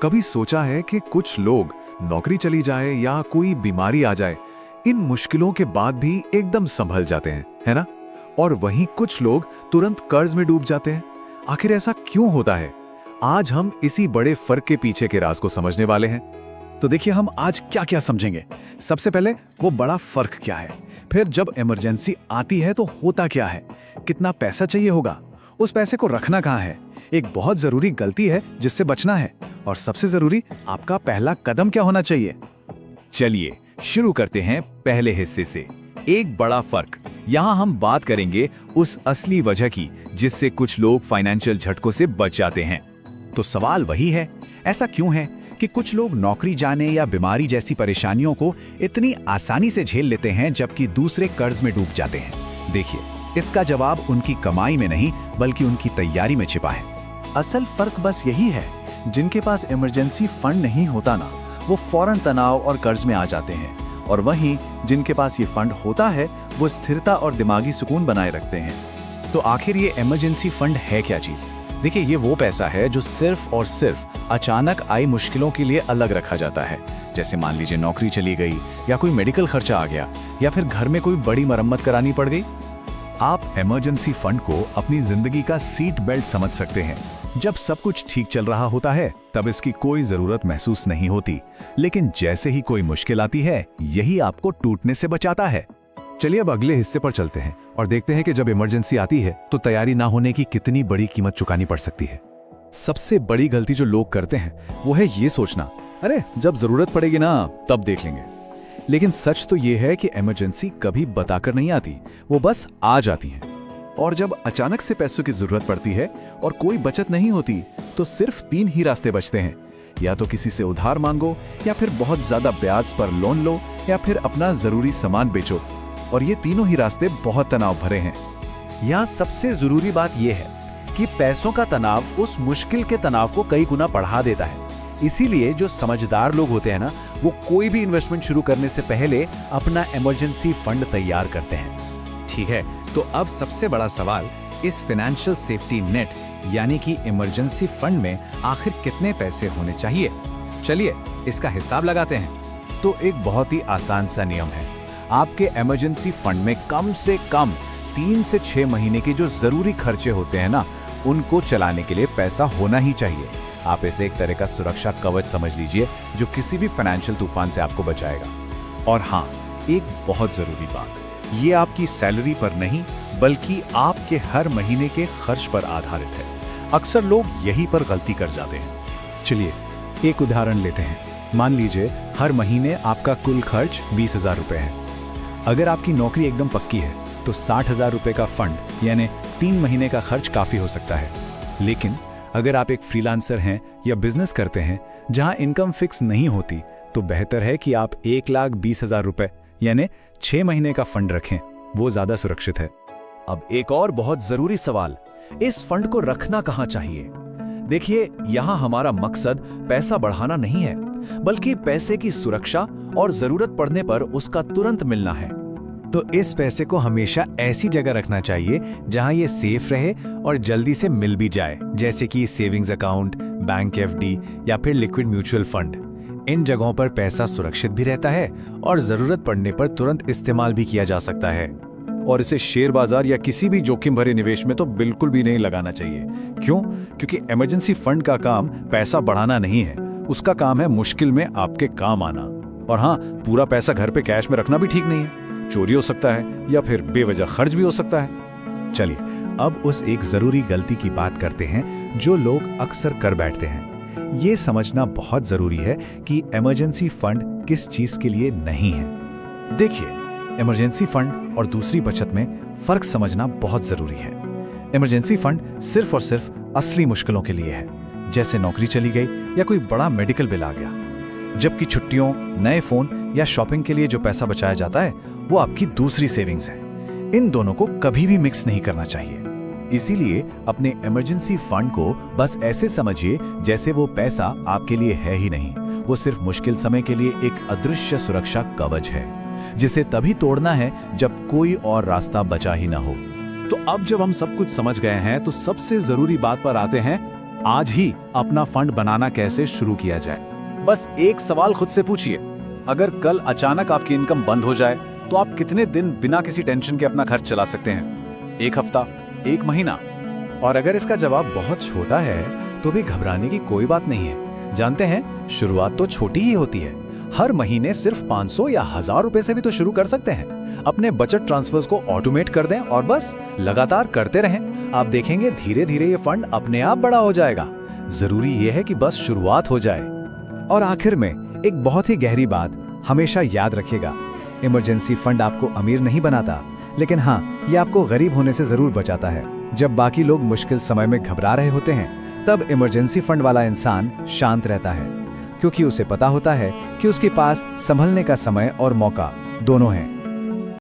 कभी सोचा है कि कुछ लोग नौकरी चली जाए या कोई बीमारी आ जाए, इन मुश्किलों के बाद भी एकदम संभल जाते हैं, है ना? और वहीं कुछ लोग तुरंत कर्ज में डूब जाते हैं। आखिर ऐसा क्यों होता है? आज हम इसी बड़े फर्क के पीछे के राज को समझने वाले हैं। तो देखिए, हम आज क्या क्या समझेंगे। सबसे पहले वो बड़ा फर्क क्या है, फिर जब इमरजेंसी आती है तो होता क्या है, कितना पैसा चाहिए होगा, उस पैसे को रखना कहाँ है, एक बहुत जरूरी गलती है जिससे बचना है, और सबसे जरूरी आपका पहला कदम क्या होना चाहिए। चलिए शुरू करते हैं पहले हिस्से से, एक बड़ा फर्क। यहाँ हम बात करेंगे उस असली वजह की जिससे कुछ लोग फाइनेंशियल झटकों से बच जाते हैं। तो सवाल वही है, ऐसा क्यों है कि कुछ लोग नौकरी जाने या बीमारी जैसी परेशानियों को इतनी आसानी से झेल लेते हैं जबकि दूसरे कर्ज में डूब जाते हैं। देखिए, इसका जवाब उनकी कमाई में नहीं बल्कि उनकी तैयारी में छिपा है। असल फर्क बस यही है, जिनके पास इमरजेंसी फंड नहीं होता ना, वो फौरन तनाव और कर्ज में आ जाते हैं, और वहीं जिनके पास ये फंड होता है वो स्थिरता और दिमागी सुकून बनाए रखते हैं। तो आखिर ये इमरजेंसी फंड है क्या चीज? देखिए, ये वो पैसा है जो सिर्फ और सिर्फ अचानक आई मुश्किलों के लिए अलग रखा जाता है। जैसे मान लीजिए नौकरी चली गई, या कोई मेडिकल खर्चा आ गया, या फिर घर में कोई बड़ी मरम्मत करानी पड़ गई। आप इमरजेंसी फंड को अपनी जिंदगी का सीट बेल्ट समझ सकते हैं। जब सब कुछ ठीक चल रहा होता है तब इसकी कोई जरूरत महसूस नहीं होती, लेकिन जैसे ही कोई मुश्किल आती है, यही आपको टूटने से बचाता है। चलिए अब अगले हिस्से पर चलते हैं और देखते हैं कि जब इमरजेंसी आती है तो तैयारी ना होने की कितनी बड़ी कीमत चुकानी पड़ सकती है। सबसे बड़ी गलती जो लोग करते हैं वो है ये सोचना, अरे जब जरूरत पड़ेगी ना तब देख लेंगे। लेकिन सच तो ये है कि इमरजेंसी कभी बताकर नहीं आती, वो बस आ जाती है। और जब अचानक से पैसों की जरूरत पड़ती है और कोई बचत नहीं होती, तो सिर्फ 3 ही रास्ते बचते हैं। या तो किसी से उधार मांगो, या फिर बहुत ज्यादा ब्याज पर लोन लो, या फिर अपना जरूरी सामान बेचो। और ये तीनों ही रास्ते बहुत तनाव भरे हैं। यहाँ सबसे जरूरी बात यह है कि पैसों का तनाव उस मुश्किल के तनाव को कई गुना बढ़ा देता है। इसीलिए जो समझदार लोग होते हैं ना, वो कोई भी इन्वेस्टमेंट शुरू करने से पहले अपना इमरजेंसी फंड तैयार करते हैं। ठीक है, तो अब सबसे बड़ा सवाल, इस फाइनेंशियल सेफ्टी नेट यानी कि इमरजेंसी फंड में आखिर कितने पैसे होने चाहिए? चलिए इसका हिसाब लगाते हैं। तो एक बहुत ही आसान सा नियम है, आपके इमरजेंसी फंड में कम से कम 3 से 6 महीने के जो जरूरी खर्चे होते हैं ना, उनको चलाने के लिए पैसा होना ही चाहिए। आप इसे एक तरह का सुरक्षा कवच समझ लीजिए जो किसी भी फाइनेंशियल तूफान से आपको बचाएगा। और हाँ, एक बहुत जरूरी बात, ये आपकी सैलरी पर नहीं बल्कि आपके हर महीने के खर्च पर आधारित है। अक्सर लोग यहीं पर गलती कर जाते हैं। चलिए एक उदाहरण लेते हैं। मान लीजिए हर महीने आपका कुल खर्च 20,000 रुपए है। अगर आपकी नौकरी एकदम पक्की है तो 60,000 रुपए का फंड यानी 3 महीने का खर्च काफी हो सकता है। लेकिन अगर आप एक फ्रीलांसर हैं या बिजनेस करते हैं जहां इनकम फिक्स नहीं होती, तो बेहतर है कि आप 1,20,000 रुपए यानी 6 महीने का फंड रखें, वो ज्यादा सुरक्षित है। अब एक और बहुत जरूरी सवाल, इस फंड को रखना कहां चाहिए? देखिए, यहां हमारा मकसद पैसा बढ़ाना नहीं है, बल्कि पैसे की सुरक्षा और जरूरत पड़ने पर उसका तुरंत मिलना है। तो इस पैसे को हमेशा ऐसी जगह रखना चाहिए जहां ये सेफ रहे और जल्दी से मिल भी जाए, जैसे कि सेविंग्स अकाउंट, बैंक एफडी या फिर लिक्विड म्यूचुअल फंड। इन जगहों पर पैसा सुरक्षित भी रहता है और जरूरत पड़ने पर तुरंत इस्तेमाल भी किया जा सकता है। और इसे शेयर बाजार या किसी भी जोखिम भरे निवेश में तो बिल्कुल भी नहीं लगाना चाहिए। क्यों? क्योंकि इमरजेंसी फंड का काम पैसा बढ़ाना नहीं है, उसका काम है मुश्किल में आपके काम आना। और हाँ, पूरा पैसा घर पे कैश में रखना भी ठीक नहीं है, चोरी हो सकता है या फिर बेवजह खर्च भी हो सकता है। चलिए अब उस एक जरूरी गलती की बात करते हैं जो लोग अक्सर कर बैठते हैं। ये समझना बहुत जरूरी है कि इमरजेंसी फंड किस चीज के लिए नहीं है। देखिए, इमरजेंसी फंड और दूसरी बचत में फर्क समझना बहुत जरूरी है। इमरजेंसी फंड सिर्फ और सिर्फ असली मुश्किलों के लिए है, जैसे नौकरी चली गई या कोई बड़ा मेडिकल बिल आ गया। जबकि छुट्टियों, नए फोन या शॉपिंग के लिए जो पैसा बचाया जाता है वो आपकी दूसरी सेविंग्स है। इन दोनों को कभी भी मिक्स नहीं करना चाहिए। इसीलिए अपने इमरजेंसी फंड को बस ऐसे समझिए जैसे वो पैसा आपके लिए है ही नहीं, वो सिर्फ मुश्किल समय के लिए एक अदृश्य सुरक्षा कवच है, जिसे तभी तोड़ना है जब कोई और रास्ता बचा ही ना हो। तो अब जब हम सब कुछ समझ गए हैं तो सबसे जरूरी बात पर आते हैं, आज ही अपना फंड बनाना कैसे शुरू किया जाए। बस एक सवाल खुद से पूछिए, अगर कल अचानक आपकी इनकम बंद हो जाए तो आप कितने दिन बिना किसी टेंशन के अपना खर्च चला सकते हैं? 1 हफ्ता, 1 महीना? और अगर इसका जवाब बहुत छोटा है तो भी घबराने की कोई बात नहीं है। जानते हैं, शुरुआत तो छोटी ही होती है। हर महीने सिर्फ 500 या 1000 रुपए से भी तो शुरू कर सकते हैं। अपने बचत ट्रांसफर्स को ऑटोमेट कर दें और बस लगातार करते रहें। आप देखेंगे धीरे धीरे ये फंड अपने आप बड़ा हो जाएगा। जरूरी ये है कि बस शुरुआत हो जाए। और आखिर में एक बहुत ही गहरी बात हमेशा याद रखिएगा, इमरजेंसी फंड आपको अमीर नहीं बनाता, लेकिन हाँ, ये आपको गरीब होने से जरूर बचाता है। जब बाकी लोग मुश्किल समय में घबरा रहे होते हैं, तब इमरजेंसी फंड वाला इंसान शांत रहता है, क्योंकि उसे पता होता है कि उसके पास संभलने का समय और मौका दोनों हैं।